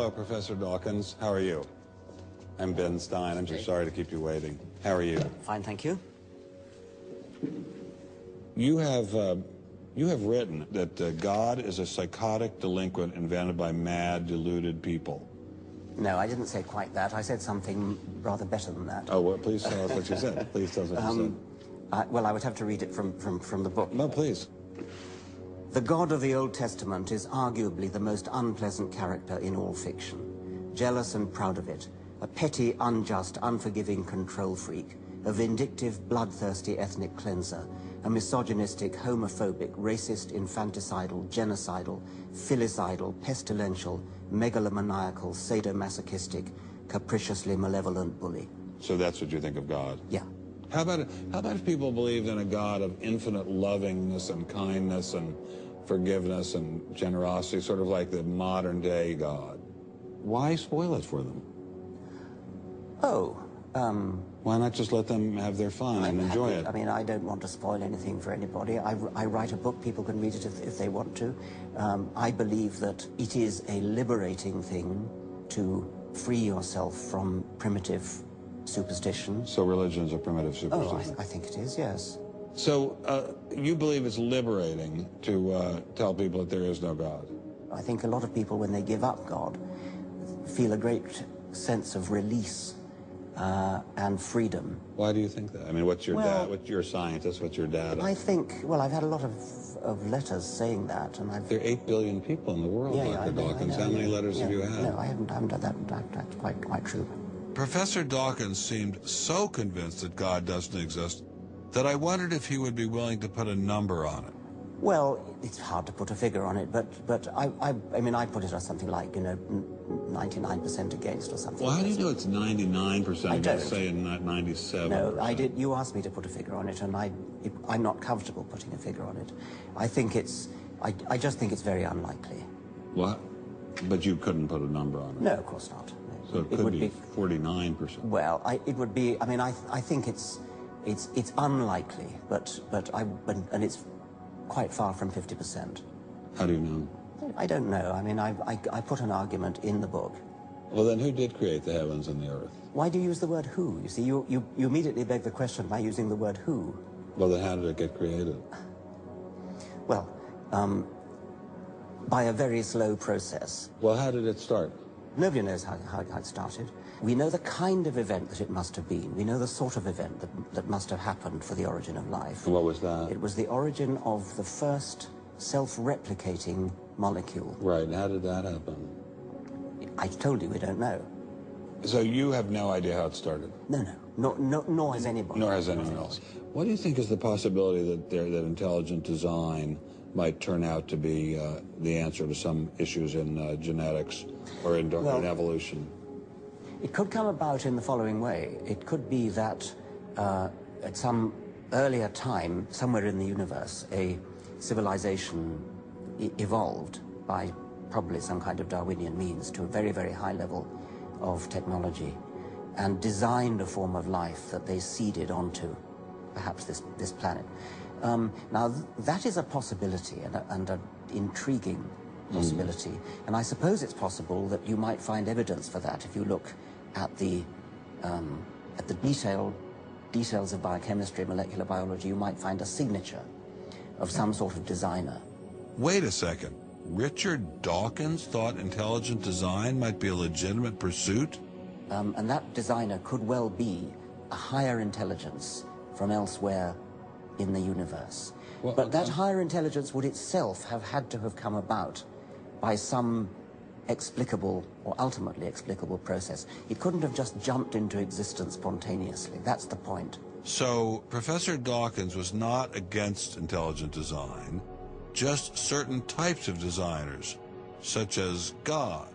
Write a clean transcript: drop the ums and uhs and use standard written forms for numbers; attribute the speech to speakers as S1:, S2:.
S1: Hello, Professor Dawkins. How are you? I'm Ben Stein. I'm so sorry to keep you waiting. How are you?
S2: Fine, thank you.
S1: You have written that God is a psychotic delinquent invented by mad, deluded people.
S2: No, I didn't say quite that. I said something rather better than that.
S1: Oh, well, please tell us what you said. Please tell us what you said.
S2: Well, I would have to read it from the book.
S1: No, please.
S2: The God of the Old Testament is arguably the most unpleasant character in all fiction. Jealous and proud of it, a petty, unjust, unforgiving control freak, a vindictive, bloodthirsty ethnic cleanser, a misogynistic, homophobic, racist, infanticidal, genocidal, filicidal, pestilential, megalomaniacal, sadomasochistic, capriciously malevolent bully.
S1: So that's what you think of God?
S2: Yeah.
S1: How about if people believed in a God of infinite lovingness and kindness and forgiveness and generosity, sort of like the modern day God? Why spoil it for them?
S2: Oh,
S1: why not just let them have their fun and enjoy it?
S2: I mean, I don't want to spoil anything for anybody. I write a book, people can read it if they want to. I believe that it is a liberating thing to free yourself from primitive superstition.
S1: So religion is a primitive superstition?
S2: Oh, I think it is, yes.
S1: So you believe it's liberating to tell people that there is no God?
S2: I think a lot of people, when they give up God, feel a great sense of release and freedom.
S1: Why do you think that? I mean, what's your dad? What's your scientist? What's your data?
S2: I think, well, I've had a lot of letters saying that, and I've...
S1: There are 8 billion people in the world, Dr. Dawkins. How many letters have you had?
S2: No, I haven't done that. That's quite true.
S3: Professor Dawkins seemed so convinced that God doesn't exist that I wondered if he would be willing to put a number on it.
S2: Well, it's hard to put a figure on it, but I mean, I put it as something like, 99% against or something.
S1: Well, how do you know it's 99%?
S2: I don't.
S1: Say not 97%.
S2: No, I did. You asked me to put a figure on it, and I'm not comfortable putting a figure on it. I think I just think it's very unlikely.
S1: What? But you couldn't put a number on it?
S2: No, of course not.
S1: So it could be 49%.
S2: Well, it would be. I mean, I think it's unlikely, and it's quite far from 50%.
S1: How do you know?
S2: I don't know. I mean, I put an argument in the book.
S1: Well, then who did create the heavens and the earth?
S2: Why do you use the word who? You see, you immediately beg the question by using the word who.
S1: Well, then how did it get created?
S2: Well, by a very slow process.
S1: Well, how did it start?
S2: Nobody knows how it started. We know the kind of event that it must have been. We know the sort of event that must have happened for the origin of life.
S1: And what was that?
S2: It was the origin of the first self-replicating molecule.
S1: Right, and how did that happen?
S2: I told you we don't know.
S1: So you have no idea how it started?
S2: No, nor has anybody.
S1: Nor has anyone else. What do you think is the possibility that intelligent design might turn out to be the answer to some issues in genetics or in evolution?
S2: It could come about in the following way. It could be that at some earlier time, somewhere in the universe, a civilization evolved by probably some kind of Darwinian means to a very, very high level of technology and designed a form of life that they seeded onto perhaps this planet. Now, that is a possibility and an intriguing possibility. And I suppose it's possible that you might find evidence for that if you look at the details of biochemistry, molecular biology. You might find a signature of some sort of designer.
S3: Wait a second. Richard Dawkins thought intelligent design might be a legitimate pursuit?
S2: And that designer could well be a higher intelligence from elsewhere in the universe. Well, but that higher intelligence would itself have had to have come about by some explicable or ultimately explicable process. It couldn't have just jumped into existence spontaneously. That's the point.
S3: So Professor Dawkins was not against intelligent design, just certain types of designers, such as God.